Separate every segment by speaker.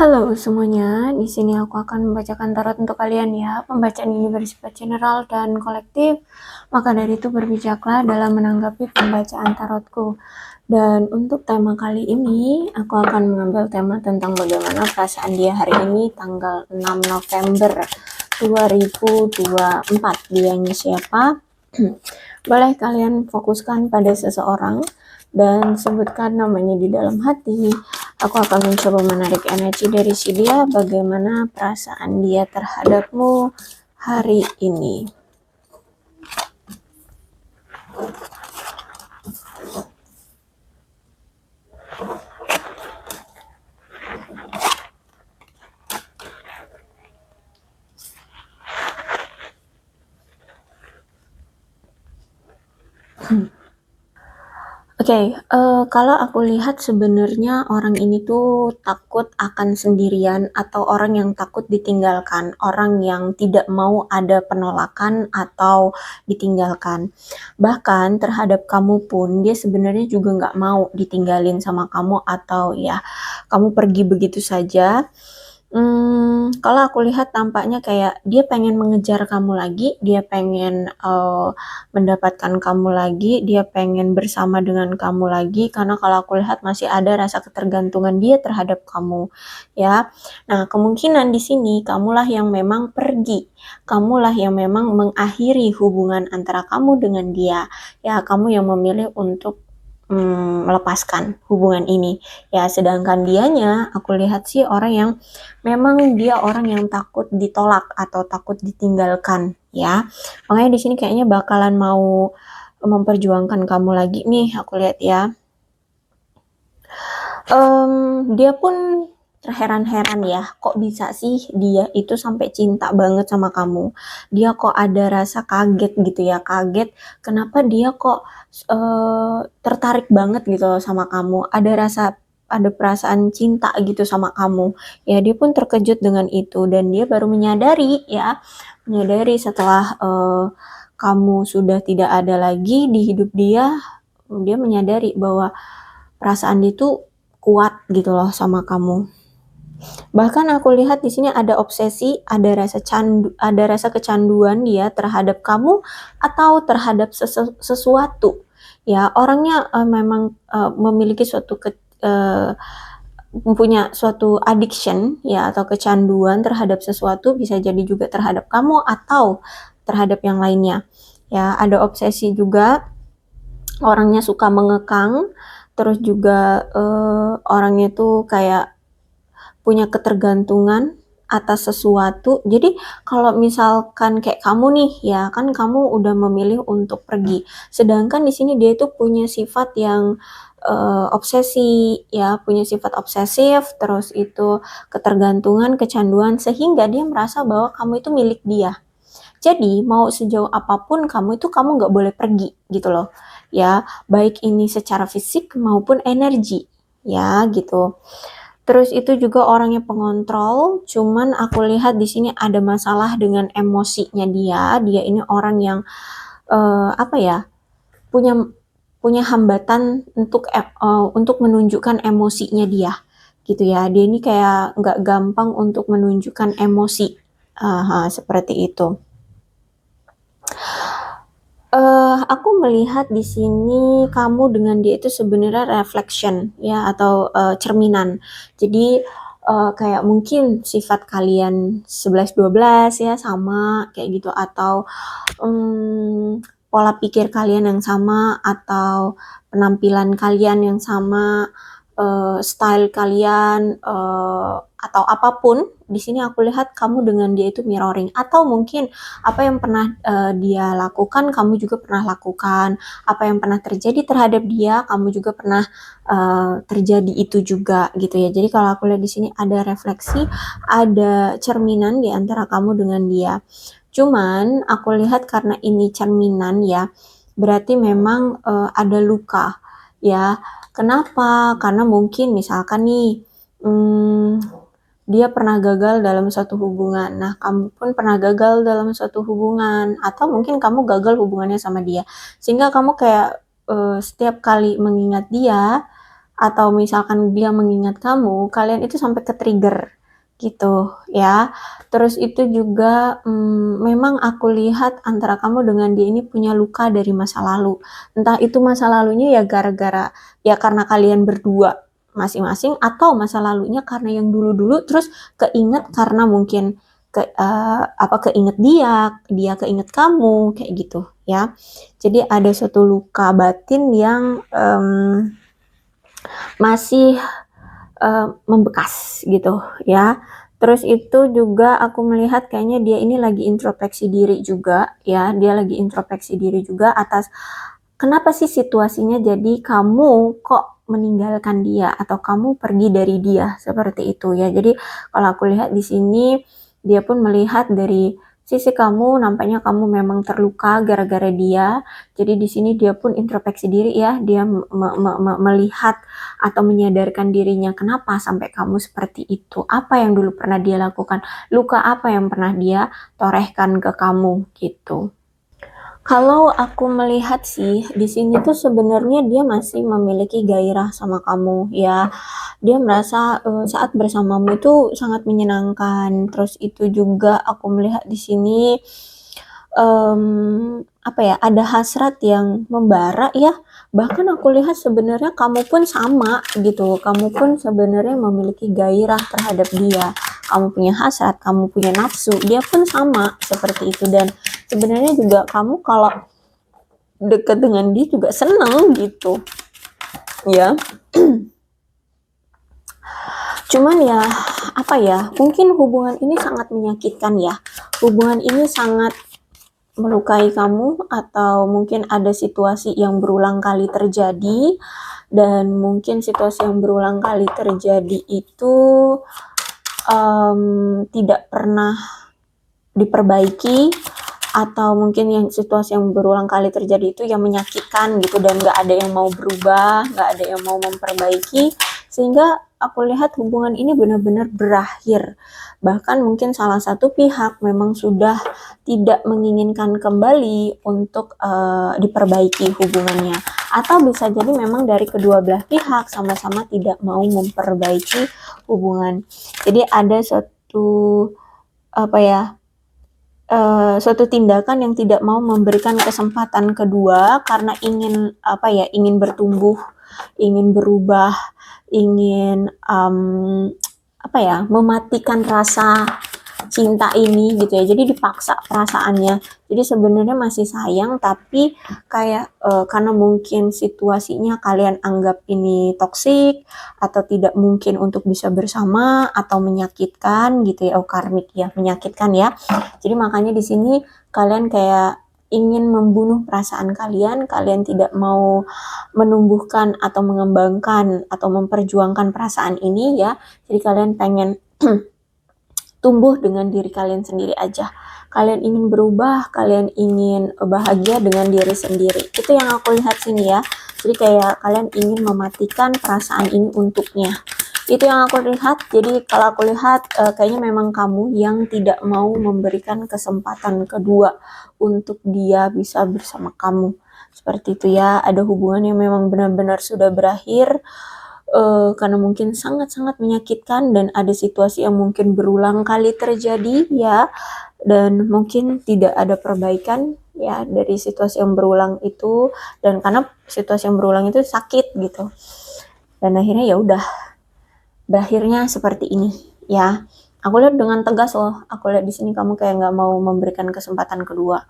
Speaker 1: Halo semuanya, di sini aku akan membacakan tarot untuk kalian ya. Pembacaan ini bersifat general dan kolektif, maka dari itu berbijaklah dalam menanggapi pembacaan tarotku. Dan untuk tema kali ini, aku akan mengambil tema tentang bagaimana perasaan dia hari ini tanggal 6 November 2024. Dianya siapa? Boleh kalian fokuskan pada seseorang dan sebutkan namanya di dalam hati. Aku akan mencoba menarik energi dari si dia, bagaimana perasaan dia terhadapmu hari ini. Oke, kalau aku lihat sebenarnya orang ini tuh takut akan sendirian atau orang yang takut ditinggalkan, orang yang tidak mau ada penolakan atau ditinggalkan. Bahkan terhadap kamu pun dia sebenarnya juga nggak mau ditinggalin sama kamu atau ya kamu pergi begitu saja. Kalau aku lihat tampaknya kayak dia pengen mengejar kamu lagi, dia pengen mendapatkan kamu lagi, dia pengen bersama dengan kamu lagi, karena kalau aku lihat masih ada rasa ketergantungan dia terhadap kamu, ya. Nah, kemungkinan di sini kamulah yang memang pergi, kamulah yang memang mengakhiri hubungan antara kamu dengan dia, ya. Kamu yang memilih untuk melepaskan hubungan ini, ya. Sedangkan dianya, aku lihat sih orang yang memang dia orang yang takut ditolak atau takut ditinggalkan, ya. Makanya di sini kayaknya bakalan mau memperjuangkan kamu lagi nih, aku lihat ya. Dia pun terheran-heran ya, kok bisa sih dia itu sampai cinta banget sama kamu. Dia kok ada rasa kaget gitu ya, kaget kenapa dia kok tertarik banget gitu loh sama kamu. Ada perasaan cinta gitu sama kamu. Ya, dia pun terkejut dengan itu dan dia baru menyadari ya, menyadari setelah kamu sudah tidak ada lagi di hidup dia, dia menyadari bahwa perasaan dia tuh kuat gitu loh sama kamu. Bahkan aku lihat di sini ada obsesi, ada rasa kecanduan dia terhadap kamu atau terhadap sesuatu. Ya, orangnya memang memiliki punya suatu addiction ya atau kecanduan terhadap sesuatu, bisa jadi juga terhadap kamu atau terhadap yang lainnya. Ya, ada obsesi juga, orangnya suka mengekang, terus juga orangnya tuh kayak punya ketergantungan atas sesuatu. Jadi kalau misalkan kayak kamu nih ya, kan kamu udah memilih untuk pergi. Sedangkan di sini dia itu punya sifat yang obsesi ya, punya sifat obsesif, terus itu ketergantungan, kecanduan, sehingga dia merasa bahwa kamu itu milik dia. Jadi mau sejauh apapun kamu nggak boleh pergi gitu loh, ya, baik ini secara fisik maupun energi, ya gitu. Terus itu juga orangnya pengontrol, cuman aku lihat di sini ada masalah dengan emosinya dia. Dia ini orang yang apa ya, punya punya hambatan untuk menunjukkan emosinya dia, gitu ya. Dia ini kayak nggak gampang untuk menunjukkan emosi, seperti itu. Aku melihat di sini kamu dengan dia itu sebenarnya reflection ya atau cerminan. Jadi kayak mungkin sifat kalian 11-12 ya sama kayak gitu, atau pola pikir kalian yang sama, atau penampilan kalian yang sama, style kalian, atau apapun. Di sini aku lihat kamu dengan dia itu mirroring, atau mungkin apa yang pernah dia lakukan kamu juga pernah lakukan, apa yang pernah terjadi terhadap dia kamu juga pernah terjadi itu juga gitu ya. Jadi kalau aku lihat di sini ada refleksi, ada cerminan di antara kamu dengan dia. Cuman aku lihat karena ini cerminan ya, berarti memang ada luka ya. Kenapa? Karena mungkin misalkan nih, dia pernah gagal dalam suatu hubungan. Nah, kamu pun pernah gagal dalam suatu hubungan, atau mungkin kamu gagal hubungannya sama dia. Sehingga kamu kayak setiap kali mengingat dia, atau misalkan dia mengingat kamu, kalian itu sampai ke trigger gitu ya. Terus itu juga memang aku lihat antara kamu dengan dia ini punya luka dari masa lalu. Entah itu masa lalunya ya gara-gara ya karena kalian berdua masing-masing, atau masa lalunya karena yang dulu-dulu terus keinget karena mungkin keinget dia keinget kamu kayak gitu ya. Jadi ada suatu luka batin yang masih membekas gitu ya. Terus itu juga aku melihat kayaknya dia ini lagi introspeksi diri juga ya. Dia lagi introspeksi diri juga atas kenapa sih situasinya jadi kamu kok meninggalkan dia atau kamu pergi dari dia seperti itu ya. Jadi kalau aku lihat di sini dia pun melihat dari sisi kamu, nampaknya kamu memang terluka gara-gara dia. Jadi di sini dia pun introspeksi diri ya. Dia melihat atau menyadarkan dirinya kenapa sampai kamu seperti itu. Apa yang dulu pernah dia lakukan? Luka apa yang pernah dia torehkan ke kamu gitu. Kalau aku melihat sih di sini tuh sebenarnya dia masih memiliki gairah sama kamu ya. Dia merasa saat bersamamu itu sangat menyenangkan. Terus itu juga aku melihat di sini apa ya, ada hasrat yang membara ya. Bahkan aku lihat sebenarnya kamu pun sama gitu. Kamu pun sebenarnya memiliki gairah terhadap dia. Kamu punya hasrat, kamu punya nafsu, dia pun sama seperti itu. Dan sebenarnya juga kamu kalau deket dengan dia juga seneng gitu ya. Cuman ya apa ya, mungkin hubungan ini sangat menyakitkan ya. Hubungan ini sangat melukai kamu, atau mungkin ada situasi yang berulang kali terjadi, dan mungkin situasi yang berulang kali terjadi itu tidak pernah diperbaiki, atau mungkin yang situasi yang berulang kali terjadi itu yang menyakitkan gitu, dan gak ada yang mau berubah, gak ada yang mau memperbaiki, sehingga aku lihat hubungan ini benar-benar berakhir. Bahkan mungkin salah satu pihak memang sudah tidak menginginkan kembali untuk diperbaiki hubungannya, atau bisa jadi memang dari kedua belah pihak sama-sama tidak mau memperbaiki hubungan. Jadi ada suatu apa ya, suatu tindakan yang tidak mau memberikan kesempatan kedua karena ingin apa ya, ingin bertumbuh, ingin berubah, ingin apa ya, mematikan rasa cinta ini gitu ya. Jadi dipaksa perasaannya. Jadi sebenarnya masih sayang, tapi kayak karena mungkin situasinya kalian anggap ini toksik atau tidak mungkin untuk bisa bersama, atau menyakitkan gitu ya. Oh, karmik ya, menyakitkan ya. Jadi makanya di sini kalian kayak ingin membunuh perasaan kalian, kalian tidak mau menumbuhkan atau mengembangkan atau memperjuangkan perasaan ini ya. Jadi kalian pengen tumbuh dengan diri kalian sendiri aja. Kalian ingin berubah, kalian ingin bahagia dengan diri sendiri. Itu yang aku lihat sini ya. Jadi kayak kalian ingin mematikan perasaan ini untuknya. Itu yang aku lihat. Jadi kalau aku lihat kayaknya memang kamu yang tidak mau memberikan kesempatan kedua untuk dia bisa bersama kamu. Seperti itu ya. Ada hubungan yang memang benar-benar sudah berakhir karena mungkin sangat-sangat menyakitkan, dan ada situasi yang mungkin berulang kali terjadi ya, dan mungkin tidak ada perbaikan ya dari situasi yang berulang itu, dan karena situasi yang berulang itu sakit gitu, dan akhirnya ya udah berakhirnya seperti ini ya. Aku lihat dengan tegas loh, aku lihat di sini kamu kayak nggak mau memberikan kesempatan kedua.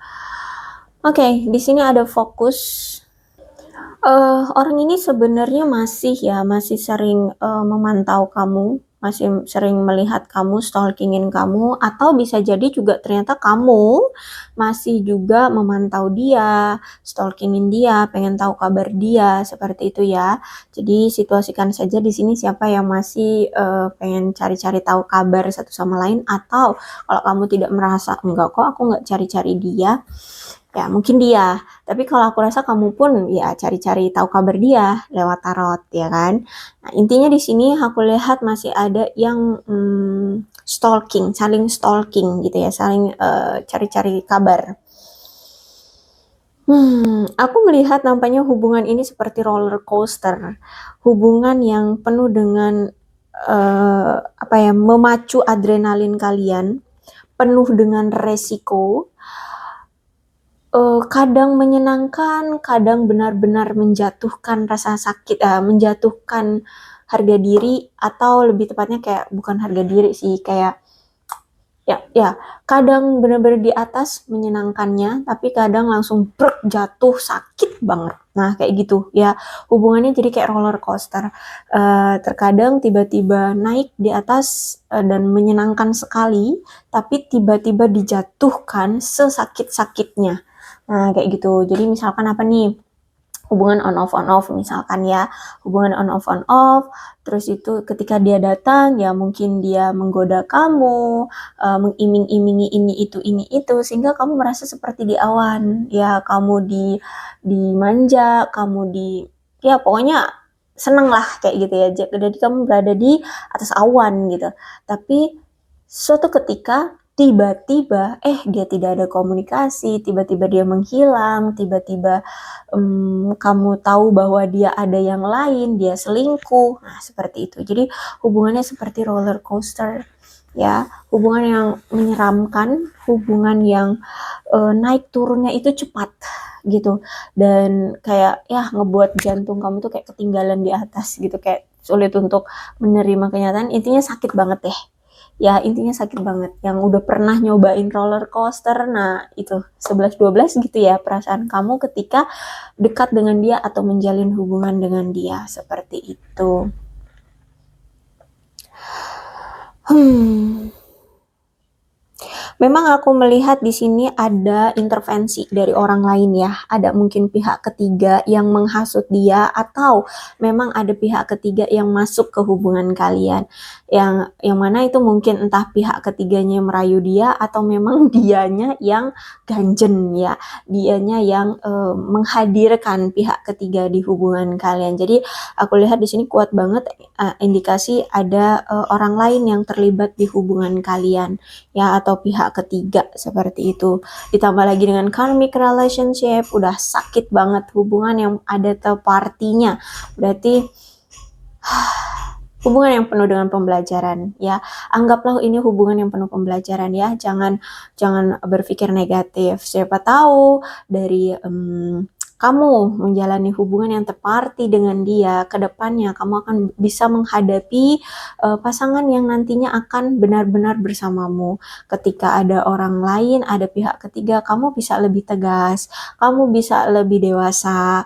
Speaker 1: Oke, di sini ada fokus. Orang ini sebenarnya masih sering memantau kamu, masih sering melihat kamu, stalkingin kamu, atau bisa jadi juga ternyata kamu masih juga memantau dia, stalkingin dia, pengen tahu kabar dia, seperti itu ya. Jadi situasikan saja di sini siapa yang masih pengen cari-cari tahu kabar satu sama lain, atau kalau kamu tidak merasa enggak kok aku nggak cari-cari dia, ya mungkin dia. Tapi kalau aku rasa kamu pun ya cari-cari tahu kabar dia lewat tarot ya kan. Nah, intinya di sini aku lihat masih ada yang saling stalking gitu ya, saling cari-cari kabar. Aku melihat nampaknya hubungan ini seperti roller coaster, hubungan yang penuh dengan memacu adrenalin kalian, penuh dengan resiko, kadang menyenangkan, kadang benar-benar menjatuhkan rasa sakit, menjatuhkan harga diri, atau lebih tepatnya kayak bukan harga diri sih, kayak ya kadang benar-benar di atas menyenangkannya, tapi kadang langsung brek, jatuh sakit banget. Nah kayak gitu ya, hubungannya jadi kayak roller coaster. Terkadang tiba-tiba naik di atas dan menyenangkan sekali, tapi tiba-tiba dijatuhkan sesakit-sakitnya. Nah kayak gitu. Jadi misalkan apa nih, hubungan on off misalkan ya, hubungan on off, terus itu ketika dia datang ya mungkin dia menggoda kamu, mengiming-imingi ini itu, sehingga kamu merasa seperti di awan ya, kamu dimanja, kamu ya pokoknya seneng lah kayak gitu ya. Jadi kamu berada di atas awan gitu, tapi suatu ketika tiba-tiba dia tidak ada komunikasi, tiba-tiba dia menghilang, tiba-tiba kamu tahu bahwa dia ada yang lain, dia selingkuh. Nah, seperti itu. Jadi hubungannya seperti roller coaster ya, hubungan yang menyeramkan, hubungan yang naik turunnya itu cepat gitu, dan kayak ya ngebuat jantung kamu tuh kayak ketinggalan di atas gitu, kayak sulit untuk menerima kenyataan. Intinya sakit banget deh ya, intinya sakit banget. Yang udah pernah nyobain roller coaster, nah itu 11-12 gitu ya perasaan kamu ketika dekat dengan dia atau menjalin hubungan dengan dia, seperti itu. Memang aku melihat di sini ada intervensi dari orang lain ya. Ada mungkin pihak ketiga yang menghasut dia, atau memang ada pihak ketiga yang masuk ke hubungan kalian. Yang mana itu mungkin entah pihak ketiganya merayu dia, atau memang dianya yang ganjen ya. Dianya yang menghadirkan pihak ketiga di hubungan kalian. Jadi aku lihat di sini kuat banget indikasi ada orang lain yang terlibat di hubungan kalian ya, atau pihak ketiga seperti itu. Ditambah lagi dengan karmic relationship, udah sakit banget hubungan yang ada third party-nya. Berarti hubungan yang penuh dengan pembelajaran ya. Anggaplah ini hubungan yang penuh pembelajaran ya. Jangan berpikir negatif. Siapa tahu dari kamu menjalani hubungan yang terparti dengan dia, ke depannya kamu akan bisa menghadapi pasangan yang nantinya akan benar-benar bersamamu. Ketika ada orang lain, ada pihak ketiga, kamu bisa lebih tegas, kamu bisa lebih dewasa,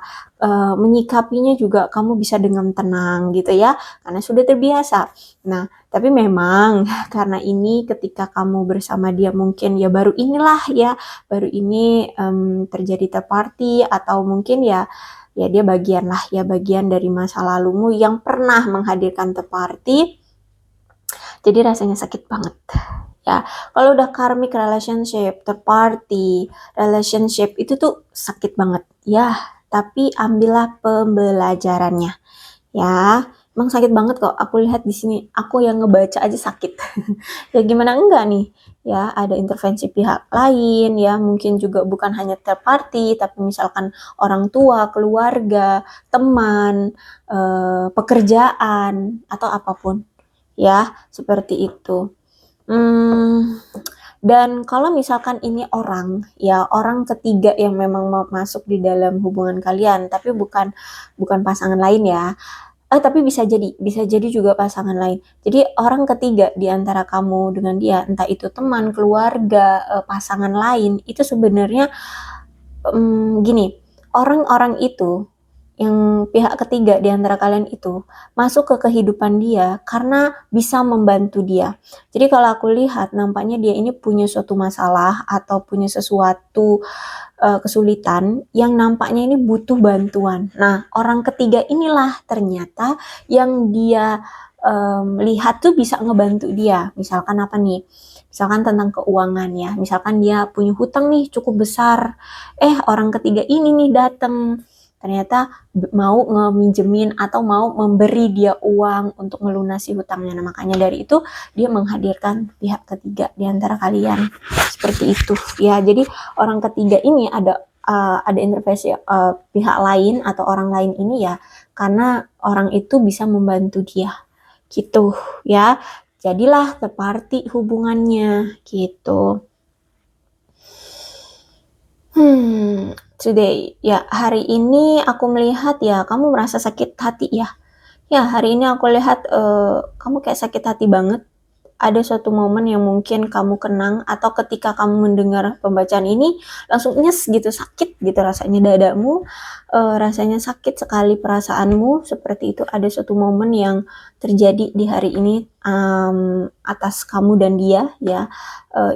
Speaker 1: menyikapinya juga kamu bisa dengan tenang gitu ya, karena sudah terbiasa. Nah, tapi memang karena ini ketika kamu bersama dia mungkin ya baru inilah ya, baru ini terjadi third party, atau mungkin ya dia bagian lah ya, bagian dari masa lalumu yang pernah menghadirkan third party, jadi rasanya sakit banget ya. Kalau udah karmic relationship, third party relationship, itu tuh sakit banget ya, tapi ambillah pembelajarannya ya. Emang sakit banget kok, aku lihat di sini, aku yang ngebaca aja sakit. Ya gimana enggak nih ya, ada intervensi pihak lain ya, mungkin juga bukan hanya third party, tapi misalkan orang tua, keluarga, teman, pekerjaan, atau apapun ya, seperti itu. Dan kalau misalkan ini orang ketiga yang memang mau masuk di dalam hubungan kalian, tapi bukan pasangan lain ya. Tapi bisa jadi juga pasangan lain. Jadi orang ketiga di antara kamu dengan dia, entah itu teman, keluarga, pasangan lain, itu sebenarnya gini, orang-orang itu yang pihak ketiga di antara kalian itu masuk ke kehidupan dia karena bisa membantu dia. Jadi kalau aku lihat nampaknya dia ini punya suatu masalah atau punya sesuatu kesulitan yang nampaknya ini butuh bantuan. Nah, orang ketiga inilah ternyata yang dia lihat tuh bisa ngebantu dia. Misalkan apa nih? Misalkan tentang keuangan ya. Misalkan dia punya hutang nih cukup besar. Orang ketiga ini nih datang, ternyata mau ngeminjemin atau mau memberi dia uang untuk melunasi hutangnya. Nah, makanya dari itu dia menghadirkan pihak ketiga di antara kalian. Seperti itu ya. Jadi orang ketiga ini ada intervensi pihak lain atau orang lain ini ya karena orang itu bisa membantu dia gitu ya. Jadilah third party hubungannya gitu. Today ya, hari ini aku melihat ya kamu merasa sakit hati ya. Ya, hari ini aku lihat kamu kayak sakit hati banget. Ada suatu momen yang mungkin kamu kenang atau ketika kamu mendengar pembacaan ini langsung nyes gitu, sakit gitu rasanya dadamu, rasanya sakit sekali perasaanmu, seperti itu. Ada suatu momen yang terjadi di hari ini atas kamu dan dia ya,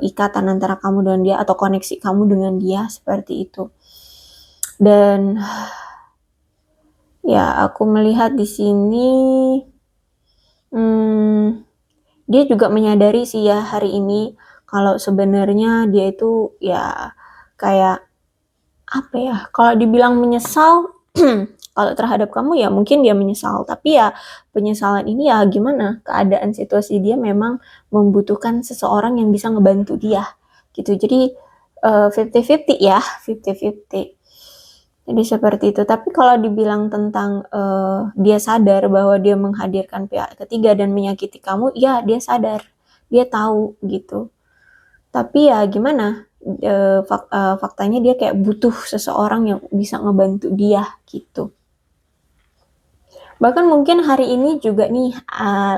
Speaker 1: ikatan antara kamu dan dia atau koneksi kamu dengan dia, seperti itu. Dan ya aku melihat di sini dia juga menyadari sih ya hari ini kalau sebenarnya dia itu ya kayak apa ya, kalau dibilang menyesal kalau terhadap kamu ya mungkin dia menyesal, tapi ya penyesalan ini ya gimana, keadaan situasi dia memang membutuhkan seseorang yang bisa ngebantu dia gitu. Jadi 50-50 ya, 50-50. Jadi seperti itu. Tapi kalau dibilang tentang dia sadar bahwa dia menghadirkan pihak ketiga dan menyakiti kamu, ya dia sadar, dia tahu gitu. Tapi ya gimana, faktanya dia kayak butuh seseorang yang bisa ngebantu dia gitu. Bahkan mungkin hari ini juga nih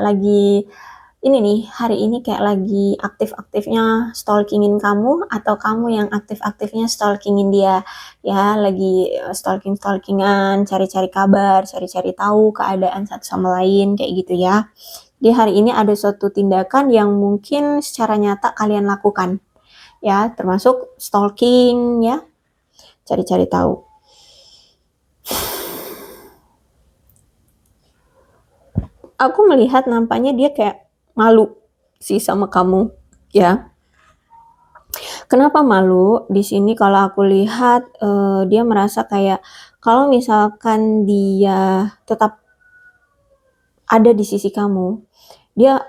Speaker 1: lagi ini nih, hari ini kayak lagi aktif-aktifnya stalkingin kamu atau kamu yang aktif-aktifnya stalkingin dia ya, lagi stalkingan, cari-cari kabar, cari-cari tahu keadaan satu sama lain kayak gitu ya. Di hari ini ada suatu tindakan yang mungkin secara nyata kalian lakukan ya, termasuk stalking ya, cari-cari tahu. Aku melihat nampaknya dia kayak malu sih sama kamu ya. Kenapa malu? Di sini kalau aku lihat dia merasa kayak kalau misalkan dia tetap ada di sisi kamu, dia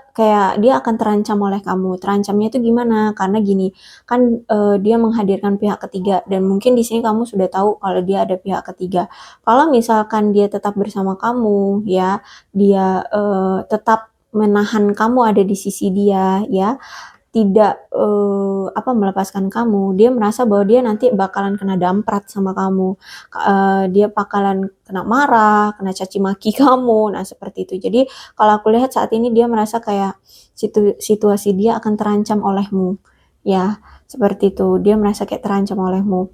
Speaker 1: akan terancam oleh kamu. Terancamnya itu gimana? Karena gini, kan dia menghadirkan pihak ketiga dan mungkin di sini kamu sudah tahu kalau dia ada pihak ketiga. Kalau misalkan dia tetap bersama kamu ya, dia tetap menahan kamu ada di sisi dia ya, tidak melepaskan kamu, dia merasa bahwa dia nanti bakalan kena damprat sama kamu, dia bakalan kena marah, kena caci maki kamu, nah seperti itu. Jadi kalau aku lihat saat ini dia merasa kayak situasi dia akan terancam olehmu, ya seperti itu. Dia merasa kayak terancam olehmu.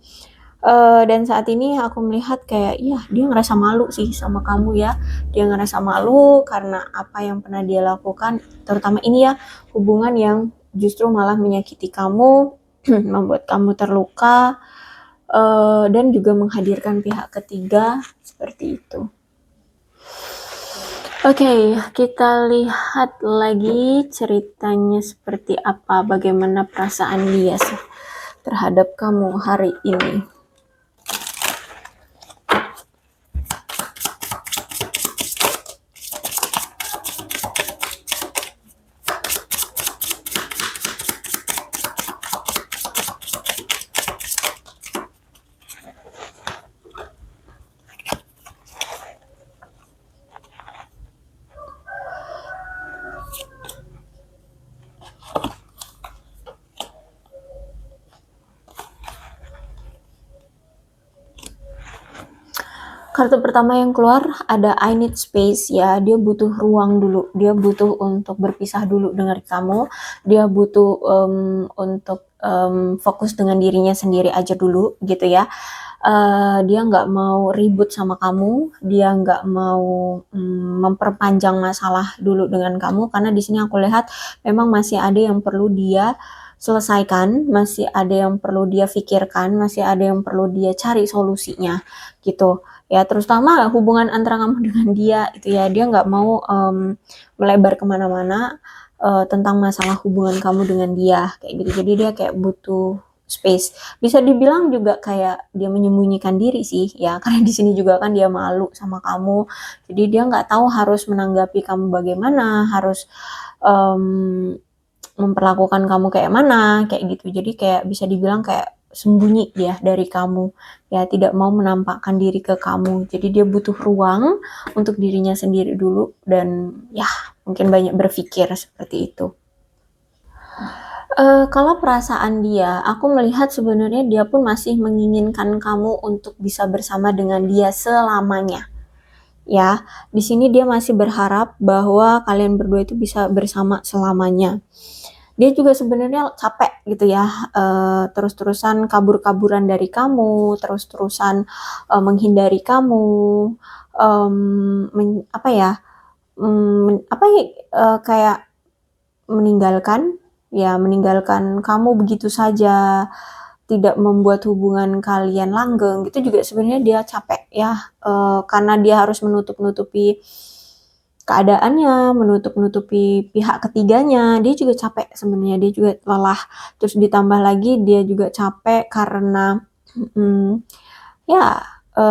Speaker 1: Dan saat ini aku melihat kayak ya dia ngerasa malu sih sama kamu ya, dia ngerasa malu karena apa yang pernah dia lakukan, terutama ini ya hubungan yang justru malah menyakiti kamu, membuat kamu terluka, dan juga menghadirkan pihak ketiga seperti itu. Oke, kita lihat lagi ceritanya seperti apa, bagaimana perasaan dia terhadap kamu hari ini. Kartu pertama yang keluar ada I need space ya, dia butuh ruang dulu, dia butuh untuk berpisah dulu dengan kamu, dia butuh untuk fokus dengan dirinya sendiri aja dulu gitu ya. Dia nggak mau ribut sama kamu, dia nggak mau memperpanjang masalah dulu dengan kamu, karena di sini aku lihat memang masih ada yang perlu dia selesaikan, masih ada yang perlu dia pikirkan, masih ada yang perlu dia cari solusinya gitu ya, terutama hubungan antara kamu dengan dia itu ya, dia nggak mau melebar kemana-mana tentang masalah hubungan kamu dengan dia kayak gitu. Jadi dia kayak butuh space, bisa dibilang juga kayak dia menyembunyikan diri sih ya, karena di sini juga kan dia malu sama kamu, jadi dia nggak tahu harus menanggapi kamu bagaimana, harus memperlakukan kamu kayak mana kayak gitu. Jadi kayak bisa dibilang kayak sembunyi dia dari kamu, ya tidak mau menampakkan diri ke kamu. Jadi dia butuh ruang untuk dirinya sendiri dulu, dan ya mungkin banyak berpikir seperti itu. Kalau perasaan dia, aku melihat sebenarnya dia pun masih menginginkan kamu untuk bisa bersama dengan dia selamanya. Ya, di sini dia masih berharap bahwa kalian berdua itu bisa bersama selamanya. Dia juga sebenarnya capek gitu ya, terus-terusan kabur-kaburan dari kamu, terus-terusan menghindari kamu, kayak meninggalkan kamu begitu saja, tidak membuat hubungan kalian langgeng. Itu juga sebenarnya dia capek ya, karena dia harus menutup-nutupi keadaannya, menutup-nutupi pihak ketiganya. Dia juga capek sebenarnya, dia juga lelah. Terus ditambah lagi dia juga capek karena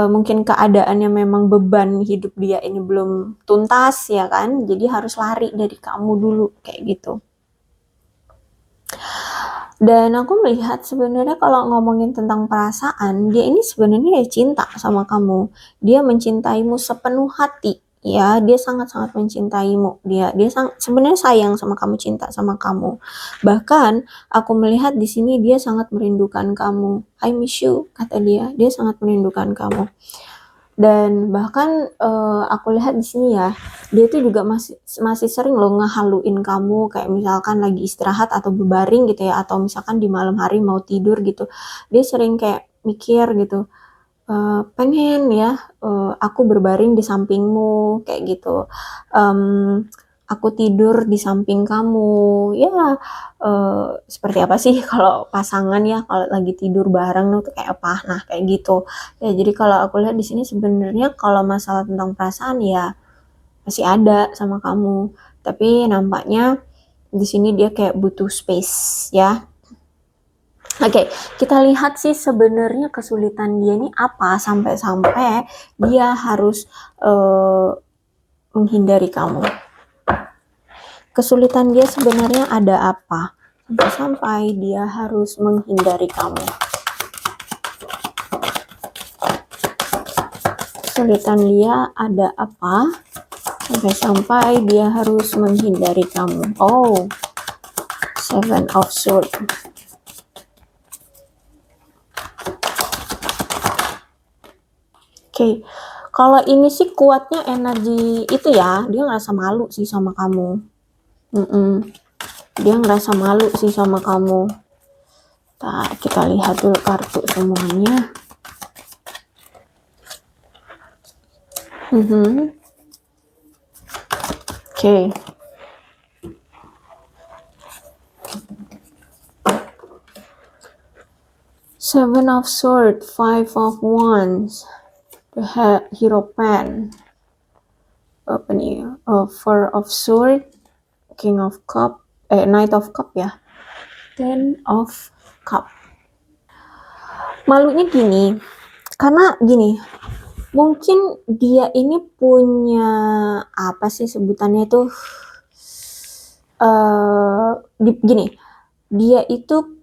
Speaker 1: mungkin keadaannya memang beban hidup dia ini belum tuntas ya kan, jadi harus lari dari kamu dulu kayak gitu. Dan aku melihat sebenarnya kalau ngomongin tentang perasaan, dia ini sebenarnya ya cinta sama kamu. Dia mencintaimu sepenuh hati, ya. Dia sangat-sangat mencintaimu. Dia sebenarnya sayang sama kamu, cinta sama kamu. Bahkan aku melihat di sini dia sangat merindukan kamu. I miss you, kata dia. Dia sangat merindukan kamu. Dan bahkan aku lihat di sini ya, dia tuh juga masih sering loh ngehaluin kamu, kayak misalkan lagi istirahat atau berbaring gitu ya, atau misalkan di malam hari mau tidur gitu, dia sering kayak mikir gitu, pengen ya aku berbaring di sampingmu kayak gitu, aku tidur di samping kamu ya. Seperti apa sih kalau pasangan ya, kalau lagi tidur bareng tuh kayak apa, nah kayak gitu ya. Jadi kalau aku lihat di sini sebenarnya kalau masalah tentang perasaan ya masih ada sama kamu, tapi nampaknya di sini dia kayak butuh space ya. Oke, kita lihat sih sebenarnya kesulitan dia ini apa sampai-sampai dia harus menghindari kamu. Kesulitan dia sebenarnya ada apa sampai dia harus menghindari kamu? Kesulitan dia ada apa sampai dia harus menghindari kamu? Oh, Seven of Swords. Oke, kalau ini sih kuatnya energi itu ya, dia ngerasa malu sih sama kamu. Dia ngerasa malu sih sama kamu. Nah, kita lihat dulu kartu semuanya. Oke. Seven of Swords, Five of Wands, the Hierophant, apa nih? Four of Swords, King of Cup, Knight of Cup ya, Ten of Cup. Malunya gini, karena gini, mungkin dia ini punya apa sih sebutannya itu, gini, dia itu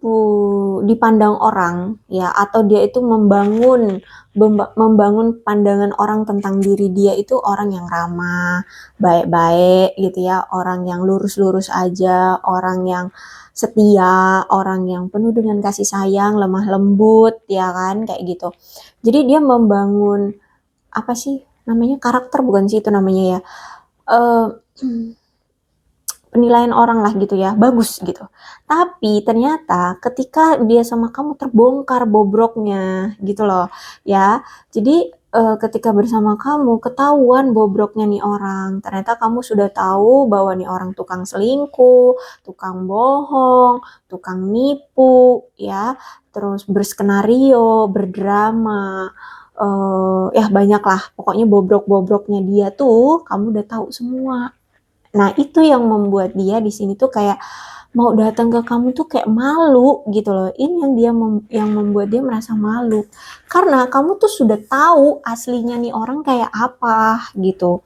Speaker 1: dipandang orang ya, atau dia itu membangun pandangan orang tentang diri dia itu orang yang ramah, baik-baik gitu ya, orang yang lurus-lurus aja, orang yang setia, orang yang penuh dengan kasih sayang, lemah lembut ya kan, kayak gitu. Jadi dia membangun apa sih namanya, karakter bukan sih itu namanya ya, penilaian orang lah gitu ya, bagus gitu. Tapi ternyata ketika dia sama kamu terbongkar bobroknya gitu loh ya. Jadi ketika bersama kamu ketahuan bobroknya nih orang. Ternyata kamu sudah tahu bahwa nih orang tukang selingkuh, tukang bohong, tukang nipu ya. Terus berskenario, berdrama, ya banyak lah. Pokoknya bobrok-bobroknya dia tuh kamu udah tahu semua. Nah, itu yang membuat dia di sini tuh kayak mau datang ke kamu tuh kayak malu gitu loh. Ini yang membuat dia merasa malu. Karena kamu tuh sudah tahu aslinya nih orang kayak apa gitu.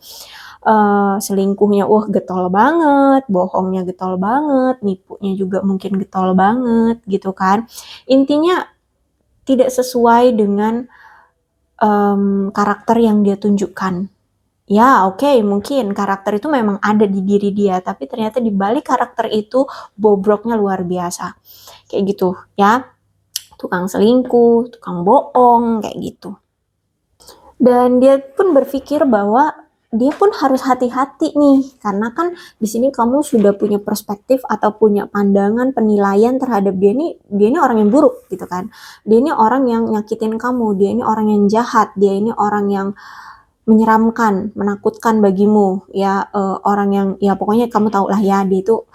Speaker 1: Selingkuhnya getol banget, bohongnya getol banget, nipunya juga mungkin getol banget gitu kan. Intinya tidak sesuai dengan karakter yang dia tunjukkan. Ya, oke, mungkin karakter itu memang ada di diri dia, tapi ternyata di balik karakter itu bobroknya luar biasa. Kayak gitu, ya. Tukang selingkuh, tukang bohong, kayak gitu. Dan dia pun berpikir bahwa dia pun harus hati-hati nih, karena kan di sini kamu sudah punya perspektif atau punya pandangan penilaian terhadap dia ini orang yang buruk gitu kan. Dia ini orang yang nyakitin kamu, dia ini orang yang jahat, dia ini orang yang menyeramkan, menakutkan bagimu, ya orang yang ya pokoknya kamu tahu lah ya, dia itu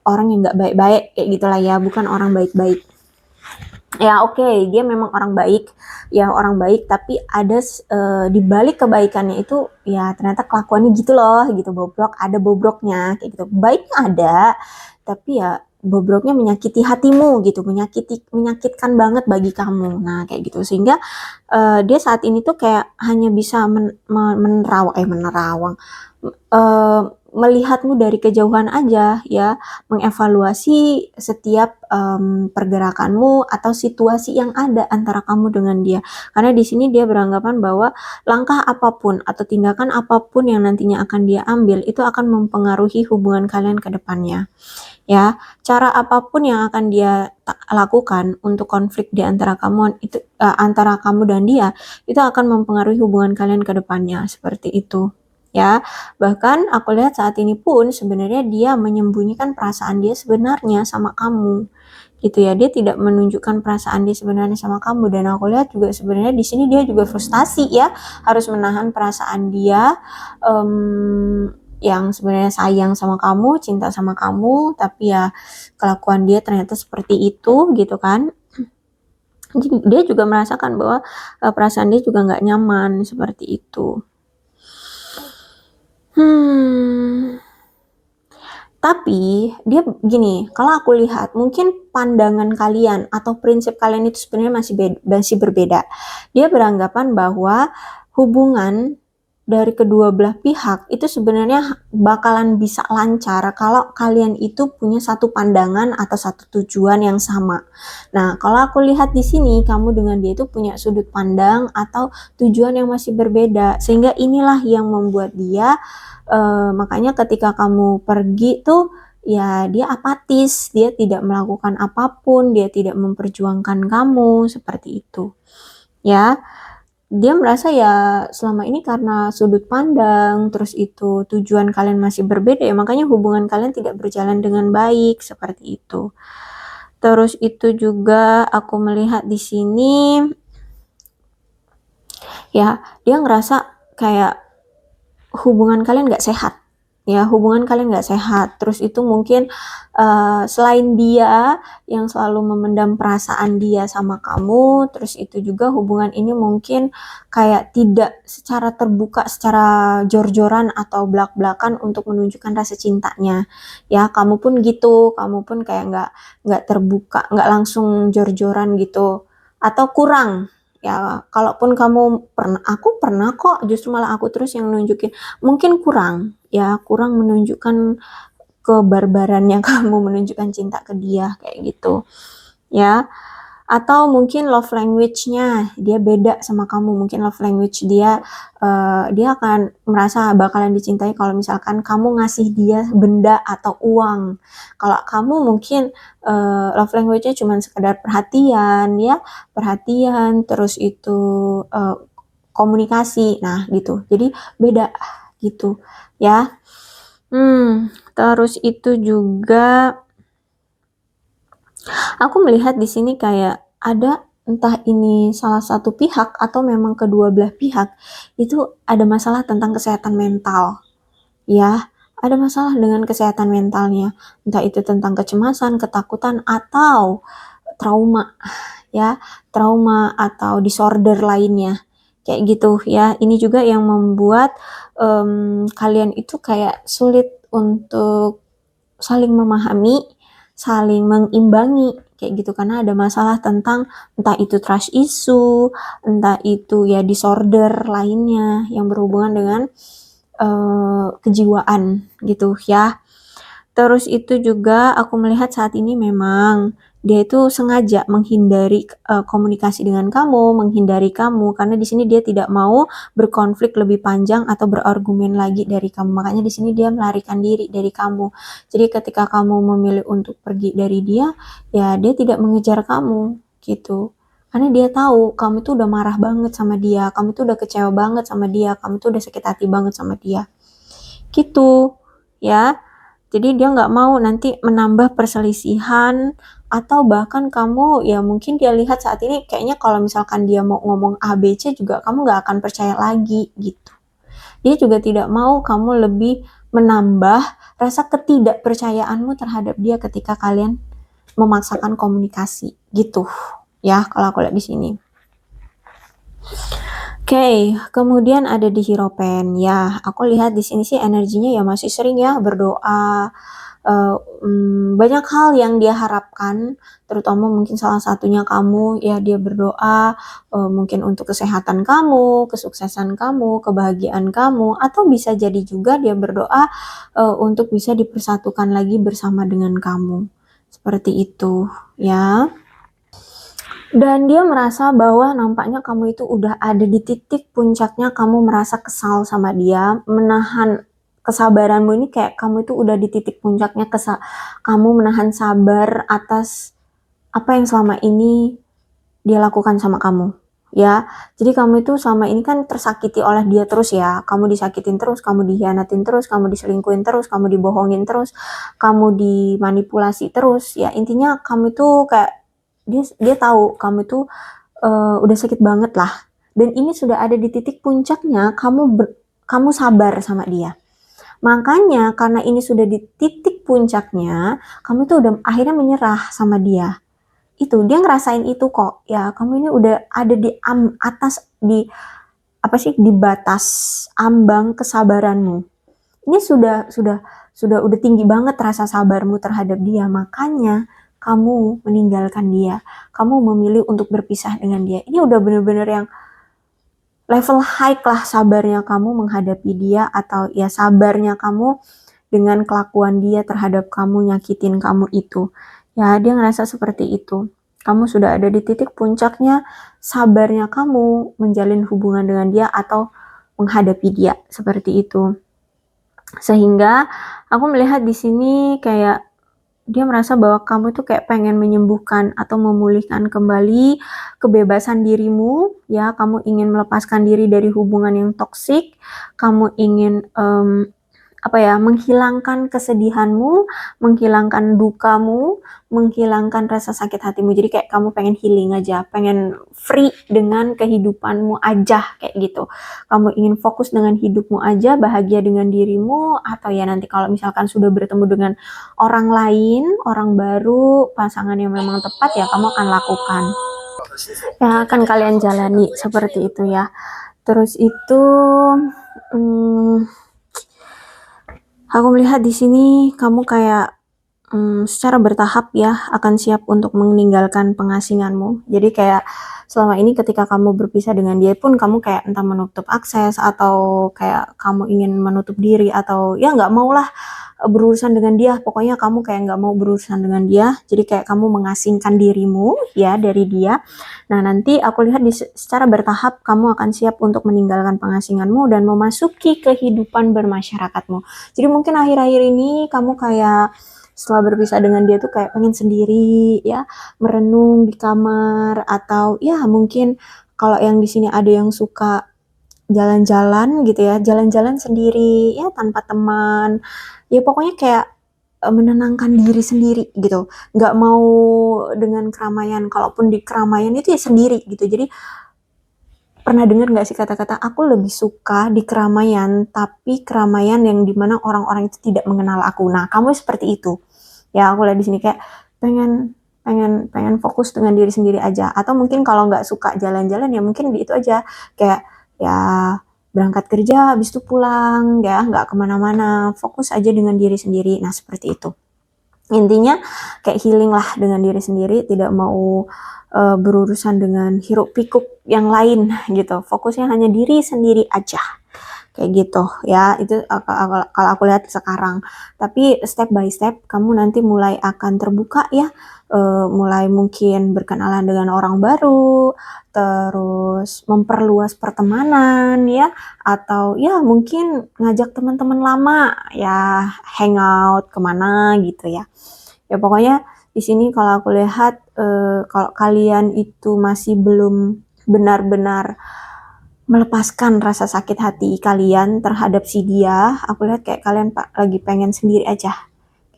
Speaker 1: orang yang nggak baik-baik kayak gitulah ya, bukan orang baik-baik. Ya oke, dia memang orang baik, ya orang baik, tapi ada di balik kebaikannya itu ya ternyata kelakuannya gitu loh, gitu bobrok, ada bobroknya kayak gitu. Baiknya ada, tapi ya bobroknya menyakiti hatimu gitu, menyakitkan banget bagi kamu. Nah kayak gitu, sehingga dia saat ini tuh kayak hanya bisa menerawang, melihatmu dari kejauhan aja ya, mengevaluasi setiap pergerakanmu atau situasi yang ada antara kamu dengan dia. Karena di sini dia beranggapan bahwa langkah apapun atau tindakan apapun yang nantinya akan dia ambil itu akan mempengaruhi hubungan kalian ke depannya. Ya, cara apapun yang akan dia lakukan untuk konflik di antara kamu itu antara kamu dan dia itu akan mempengaruhi hubungan kalian ke depannya, seperti itu. Ya, bahkan aku lihat saat ini pun sebenarnya dia menyembunyikan perasaan dia sebenarnya sama kamu. Gitu ya, dia tidak menunjukkan perasaan dia sebenarnya sama kamu, dan aku lihat juga sebenarnya di sini dia juga frustasi ya, harus menahan perasaan dia yang sebenarnya sayang sama kamu, cinta sama kamu, tapi ya kelakuan dia ternyata seperti itu gitu kan. Jadi dia juga merasakan bahwa perasaan dia juga nggak nyaman seperti itu. Tapi dia gini, kalau aku lihat mungkin pandangan kalian atau prinsip kalian itu sebenarnya masih berbeda. Dia beranggapan bahwa hubungan dari kedua belah pihak itu sebenarnya bakalan bisa lancar kalau kalian itu punya satu pandangan atau satu tujuan yang sama. Nah, kalau aku lihat di sini kamu dengan dia itu punya sudut pandang atau tujuan yang masih berbeda, sehingga inilah yang membuat dia makanya ketika kamu pergi tuh ya dia apatis, dia tidak melakukan apapun, dia tidak memperjuangkan kamu seperti itu. Ya, dia merasa ya selama ini karena sudut pandang, terus itu tujuan kalian masih berbeda ya makanya hubungan kalian tidak berjalan dengan baik seperti itu. Terus itu juga aku melihat di sini ya dia ngerasa kayak hubungan kalian nggak sehat. Ya, hubungan kalian nggak sehat. Terus itu mungkin selain dia yang selalu memendam perasaan dia sama kamu, terus itu juga hubungan ini mungkin kayak tidak secara terbuka, secara jor-joran atau belak-belakan untuk menunjukkan rasa cintanya. Ya, kamu pun gitu, kamu pun kayak nggak terbuka, nggak langsung jor-joran gitu, atau kurang. Ya, kalaupun aku pernah kok, justru malah aku terus yang nunjukin. Mungkin kurang menunjukkan kebarbarannya kamu menunjukkan cinta ke dia kayak gitu ya, atau mungkin love language-nya dia beda sama kamu. Mungkin love language dia akan merasa bakalan dicintai kalau misalkan kamu ngasih dia benda atau uang. Kalau kamu mungkin love language-nya cuma sekedar perhatian ya, perhatian terus itu komunikasi, nah gitu, jadi beda gitu ya. Terus itu juga aku melihat di sini kayak ada entah ini salah satu pihak atau memang kedua belah pihak itu ada masalah tentang kesehatan mental. Ya, ada masalah dengan kesehatan mentalnya. Entah itu tentang kecemasan, ketakutan atau trauma ya, trauma atau disorder lainnya. Kayak gitu ya. Ini juga yang membuat kalian itu kayak sulit untuk saling memahami, saling mengimbangi kayak gitu, karena ada masalah tentang entah itu trust issue, entah itu ya disorder lainnya yang berhubungan dengan kejiwaan gitu ya. Terus itu juga aku melihat saat ini memang dia itu sengaja menghindari komunikasi dengan kamu, menghindari kamu karena di sini dia tidak mau berkonflik lebih panjang atau berargumen lagi dari kamu. Makanya di sini dia melarikan diri dari kamu. Jadi ketika kamu memilih untuk pergi dari dia, ya dia tidak mengejar kamu gitu. Karena dia tahu kamu tuh udah marah banget sama dia, kamu tuh udah kecewa banget sama dia, kamu tuh udah sakit hati banget sama dia. Gitu, ya. Jadi dia nggak mau nanti menambah perselisihan atau bahkan kamu ya mungkin dia lihat saat ini kayaknya kalau misalkan dia mau ngomong A, B, C juga kamu nggak akan percaya lagi gitu. Dia juga tidak mau kamu lebih menambah rasa ketidakpercayaanmu terhadap dia ketika kalian memaksakan komunikasi gitu. Ya, kalau aku lihat di sini. Oke, kemudian ada di Hierophant. Ya, aku lihat di sini sih energinya ya masih sering ya berdoa. Banyak hal yang dia harapkan, terutama mungkin salah satunya kamu ya dia berdoa mungkin untuk kesehatan kamu, kesuksesan kamu, kebahagiaan kamu, atau bisa jadi juga dia berdoa untuk bisa dipersatukan lagi bersama dengan kamu. Seperti itu, ya. Dan dia merasa bahwa nampaknya kamu itu udah ada di titik puncaknya, kamu merasa kesal sama dia, menahan kesabaranmu ini kayak kamu itu udah di titik puncaknya, kamu menahan sabar atas apa yang selama ini dia lakukan sama kamu. Ya, jadi kamu itu selama ini kan tersakiti oleh dia terus ya, kamu disakitin terus, kamu dihianatin terus, kamu diselingkuhin terus, kamu dibohongin terus, kamu dimanipulasi terus, ya intinya kamu itu kayak dia tahu kamu itu udah sakit banget lah. Dan ini sudah ada di titik puncaknya, kamu sabar sama dia. Makanya karena ini sudah di titik puncaknya, kamu tuh udah akhirnya menyerah sama dia. Itu dia ngerasain itu kok. Ya, kamu ini udah ada di atas di apa sih di batas ambang kesabaranmu. Ini udah tinggi banget rasa sabarmu terhadap dia. Makanya kamu meninggalkan dia. Kamu memilih untuk berpisah dengan dia. Ini udah bener-bener yang level high lah sabarnya kamu menghadapi dia, atau ya sabarnya kamu dengan kelakuan dia terhadap kamu, nyakitin kamu itu. Ya, dia ngerasa seperti itu. Kamu sudah ada di titik puncaknya, sabarnya kamu menjalin hubungan dengan dia atau menghadapi dia, seperti itu. Sehingga aku melihat di sini kayak dia merasa bahwa kamu tuh kayak pengen menyembuhkan atau memulihkan kembali kebebasan dirimu, ya, kamu ingin melepaskan diri dari hubungan yang toksik, kamu ingin menghilangkan kesedihanmu, menghilangkan dukamu, menghilangkan rasa sakit hatimu. Jadi kayak kamu pengen healing aja, pengen free dengan kehidupanmu aja kayak gitu. Kamu ingin fokus dengan hidupmu aja, bahagia dengan dirimu, atau ya nanti kalau misalkan sudah bertemu dengan orang lain, orang baru, pasangan yang memang tepat, ya kamu akan lakukan. Ya akan kalian jalani seperti itu ya. Terus itu aku melihat di sini kamu kayak secara bertahap ya akan siap untuk meninggalkan pengasinganmu. Jadi kayak selama ini ketika kamu berpisah dengan dia pun kamu kayak entah menutup akses atau kayak kamu ingin menutup diri atau ya nggak mau lah berurusan dengan dia. Pokoknya kamu kayak nggak mau berurusan dengan dia. Jadi kayak kamu mengasingkan dirimu ya dari dia. Nah nanti aku lihat secara bertahap kamu akan siap untuk meninggalkan pengasinganmu dan memasuki kehidupan bermasyarakatmu. Jadi mungkin akhir-akhir ini kamu kayak setelah berpisah dengan dia tuh kayak pengen sendiri ya, merenung di kamar, atau ya mungkin kalau yang di sini ada yang suka jalan-jalan gitu ya, jalan-jalan sendiri ya tanpa teman. Ya pokoknya kayak menenangkan diri sendiri gitu. Nggak mau dengan keramaian, kalaupun di keramaian itu ya sendiri gitu. Jadi pernah dengar nggak sih kata-kata aku lebih suka di keramaian, tapi keramaian yang dimana orang-orang itu tidak mengenal aku. Nah, kamu seperti itu. Ya aku lihat di sini kayak pengen fokus dengan diri sendiri aja, atau mungkin kalau nggak suka jalan-jalan ya mungkin itu aja kayak ya berangkat kerja habis itu pulang ya, nggak kemana-mana, fokus aja dengan diri sendiri. Nah seperti itu intinya, kayak healing lah dengan diri sendiri, tidak mau berurusan dengan hiruk pikuk yang lain gitu, fokusnya hanya diri sendiri aja kayak gitu ya. Itu kalau aku lihat sekarang. Tapi step by step kamu nanti mulai akan terbuka ya, mulai mungkin berkenalan dengan orang baru, terus memperluas pertemanan ya, atau ya mungkin ngajak teman-teman lama ya hangout kemana gitu ya. Ya pokoknya di sini kalau aku lihat kalau kalian itu masih belum benar-benar melepaskan rasa sakit hati kalian terhadap si dia, aku lihat kayak kalian lagi pengen sendiri aja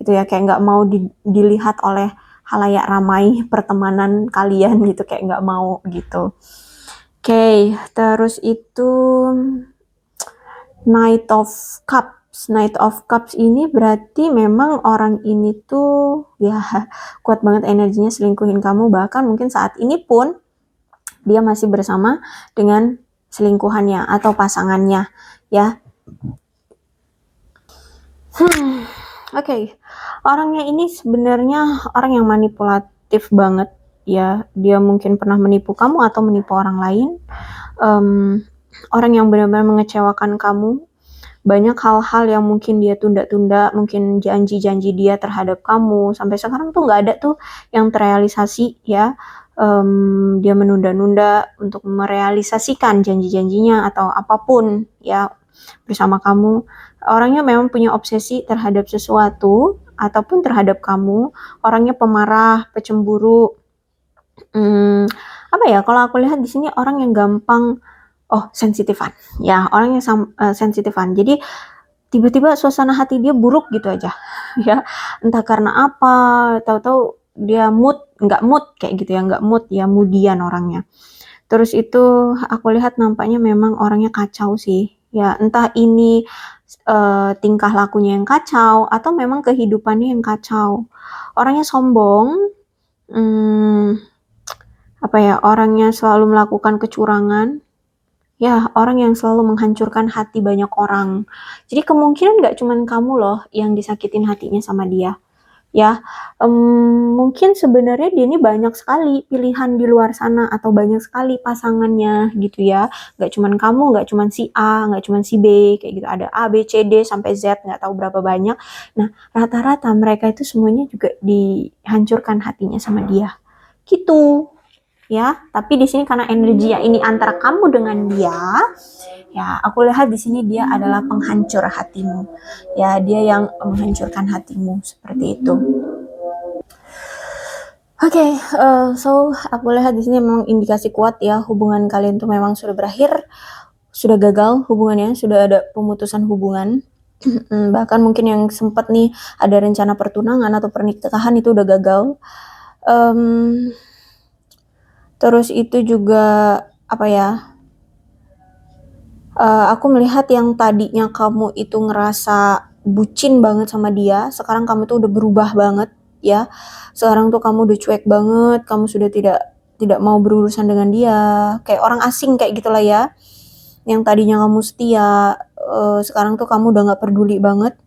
Speaker 1: gitu ya, kayak nggak mau dilihat oleh halayak ramai pertemanan kalian gitu, kayak nggak mau gitu. Oke, terus itu Knight of Cups. Knight of Cups ini berarti memang orang ini tuh ya kuat banget energinya selingkuhin kamu, bahkan mungkin saat ini pun dia masih bersama dengan selingkuhannya atau pasangannya ya. Oke. Orangnya ini sebenarnya orang yang manipulatif banget ya. Dia mungkin pernah menipu kamu atau menipu orang lain. Orang yang benar-benar mengecewakan kamu. Banyak hal-hal yang mungkin dia tunda-tunda, mungkin janji-janji dia terhadap kamu sampai sekarang tuh nggak ada tuh yang terrealisasi ya. Dia menunda-nunda untuk merealisasikan janji-janjinya atau apapun ya bersama kamu. Orangnya memang punya obsesi terhadap sesuatu ataupun terhadap kamu. Orangnya pemarah, pecemburu. Apa ya? Kalau aku lihat di sini orang yang gampang sensitifan. Ya, orang yang sensitifan. Jadi tiba-tiba suasana hati dia buruk gitu aja. Ya, entah karena apa, tahu-tahu dia nggak mood kayak gitu ya, nggak mood ya, moodian orangnya. Terus itu aku lihat nampaknya memang orangnya kacau sih. Ya, entah ini tingkah lakunya yang kacau atau memang kehidupannya yang kacau. Orangnya sombong, orangnya selalu melakukan kecurangan. Ya, orang yang selalu menghancurkan hati banyak orang. Jadi kemungkinan nggak cuman kamu loh yang disakitin hatinya sama dia. Ya, mungkin sebenarnya dia ini banyak sekali pilihan di luar sana atau banyak sekali pasangannya gitu ya. Nggak cuman kamu, nggak cuman si A, nggak cuman si B, kayak gitu. Ada A, B, C, D, sampai Z, nggak tahu berapa banyak. Nah, rata-rata mereka itu semuanya juga dihancurkan hatinya sama dia. Gitu. Ya, tapi di sini karena energinya ini antara kamu dengan dia, ya aku lihat di sini dia adalah penghancur hatimu. Ya, dia yang menghancurkan hatimu seperti itu. Oke, so aku lihat di sini memang indikasi kuat ya, hubungan kalian tuh memang sudah berakhir, sudah gagal hubungannya, sudah ada pemutusan hubungan. Bahkan mungkin yang sempat nih ada rencana pertunangan atau pernikahan itu udah gagal. Terus itu juga aku melihat yang tadinya kamu itu ngerasa bucin banget sama dia, sekarang kamu tuh udah berubah banget ya. Sekarang tuh kamu udah cuek banget, kamu sudah tidak mau berurusan dengan dia, kayak orang asing kayak gitulah ya. Yang tadinya kamu setia, sekarang tuh kamu udah nggak peduli banget.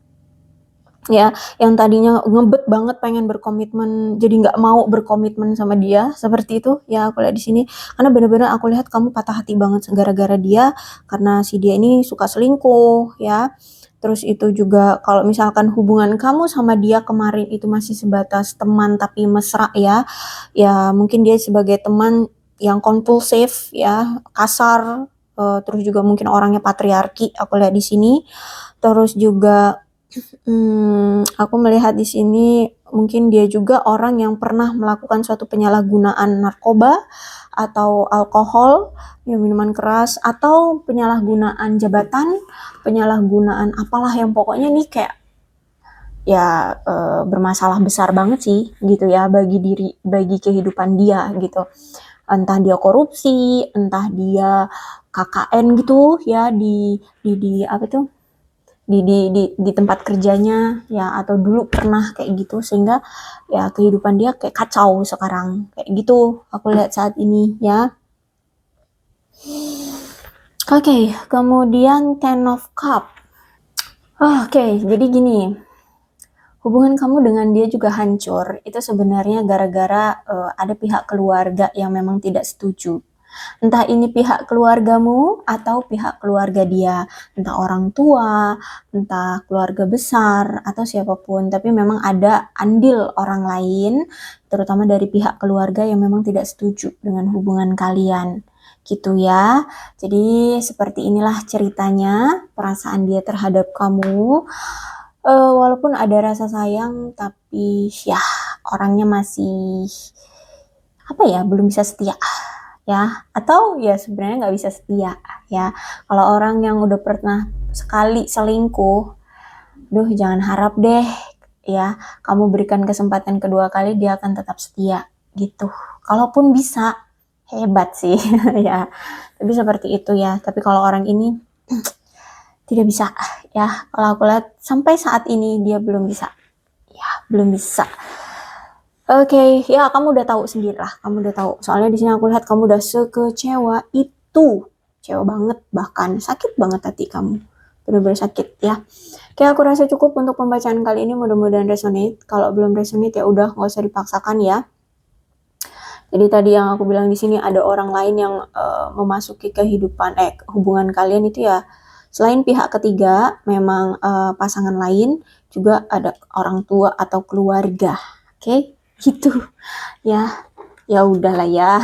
Speaker 1: Ya, yang tadinya ngebet banget pengen berkomitmen, jadi nggak mau berkomitmen sama dia, seperti itu ya aku lihat di sini. Karena benar-benar aku lihat kamu patah hati banget gara-gara dia, karena si dia ini suka selingkuh ya. Terus itu juga kalau misalkan hubungan kamu sama dia kemarin itu masih sebatas teman tapi mesra ya, ya mungkin dia sebagai teman yang kompulsif ya, kasar, terus juga mungkin orangnya patriarki aku lihat di sini. Terus juga aku melihat di sini mungkin dia juga orang yang pernah melakukan suatu penyalahgunaan narkoba atau alkohol, ya minuman keras, atau penyalahgunaan jabatan, penyalahgunaan apalah yang pokoknya nih kayak ya bermasalah besar banget sih gitu ya bagi kehidupan dia gitu. Entah dia korupsi, entah dia KKN gitu ya di apa tuh di tempat kerjanya ya, atau dulu pernah kayak gitu sehingga ya kehidupan dia kayak kacau sekarang kayak gitu aku lihat saat ini ya. Oke, kemudian Ten of Cup. Oke, jadi gini, hubungan kamu dengan dia juga hancur itu sebenarnya gara-gara ada pihak keluarga yang memang tidak setuju. Entah ini pihak keluargamu atau pihak keluarga dia, entah orang tua, entah keluarga besar atau siapapun, tapi memang ada andil orang lain, terutama dari pihak keluarga yang memang tidak setuju dengan hubungan kalian. Gitu ya. Jadi seperti inilah ceritanya, perasaan dia terhadap kamu. Walaupun ada rasa sayang, tapi ya orangnya masih apa ya, belum bisa setia ya, atau ya sebenarnya nggak bisa setia ya. Kalau orang yang udah pernah sekali selingkuh, duh jangan harap deh ya, kamu berikan kesempatan kedua kali dia akan tetap setia gitu. Kalaupun bisa, hebat sih ya. Tapi seperti itu ya. Tapi kalau orang ini tidak bisa ya. Kalau aku lihat sampai saat ini dia belum bisa. Ya, belum bisa. Oke, ya kamu udah tahu sendiri lah, kamu udah tahu. Soalnya di sini aku lihat kamu udah sekecewa itu, kecewa banget, bahkan sakit banget hati kamu, bener-bener sakit ya. Oke, aku rasa cukup untuk pembacaan kali ini. Mudah-mudahan resonate. Kalau belum resonate ya udah nggak usah dipaksakan ya. Jadi tadi yang aku bilang di sini ada orang lain yang memasuki kehidupan, hubungan kalian itu ya. Selain pihak ketiga, memang pasangan lain juga ada orang tua atau keluarga. Oke? Gitu ya, ya udahlah ya.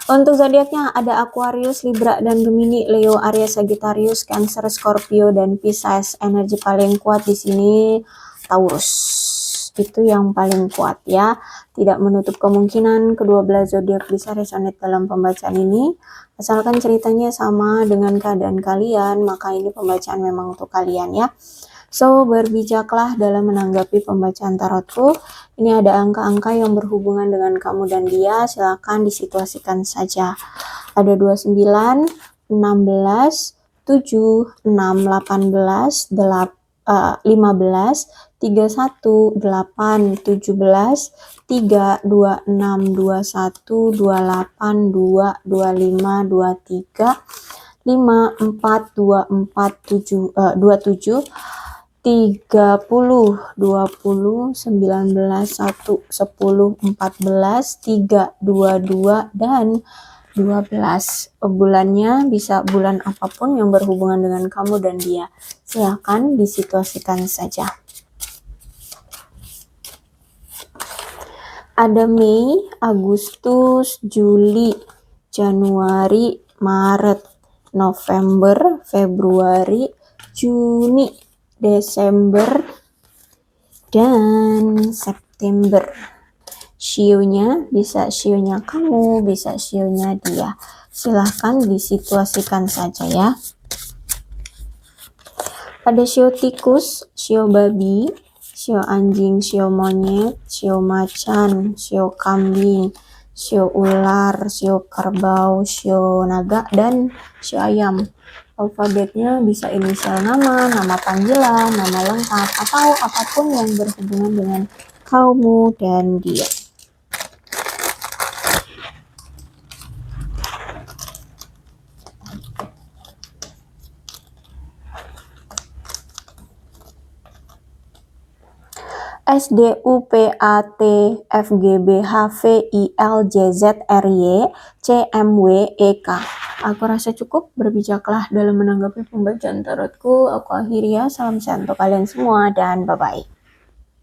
Speaker 1: Untuk zodiaknya ada Aquarius, Libra, dan Gemini, Leo, Aries, Sagittarius, Cancer, Scorpio, dan Pisces. Energi paling kuat di sini Taurus, itu yang paling kuat ya. Tidak menutup kemungkinan kedua belah zodiak bisa resonate dalam pembacaan ini. Asalkan ceritanya sama dengan keadaan kalian, maka ini pembacaan memang untuk kalian ya. So, berbijaklah dalam menanggapi pembacaan tarotku. Ini ada angka-angka yang berhubungan dengan kamu dan dia, silakan disituasikan saja. Ada 29, 16, 7, 6, 18, 15, 31, 8, 17, 3, 2, 6, 21, 28, 2, 25, 23, 5, 4, 2, 4, 7, 27, 30, 20, 19, 1, 10, 14, 3, 22, dan 12. Bulannya bisa bulan apapun yang berhubungan dengan kamu dan dia. Silakan disituasikan saja. Ada Mei, Agustus, Juli, Januari, Maret, November, Februari, Juni, Desember, dan September. Shio-nya bisa shio-nya kamu, bisa shio-nya dia. Silahkan disituasikan saja ya. Ada shio tikus, shio babi, shio anjing, shio monyet, shio macan, shio kambing, shio ular, shio kerbau, shio naga, dan shio ayam. Alfabetnya bisa inisial nama, nama panggilan, nama lengkap, atau apapun yang berhubungan dengan kamu dan dia. S, D, U, P, A, T, F, G, B, H, V, I, L, J, Z, R, Y, C, M, W, E, K. Aku rasa cukup, berbijaklah dalam menanggapi pembacaan tarotku. Aku akhiri ya, salam sehat untuk kalian semua dan bye-bye.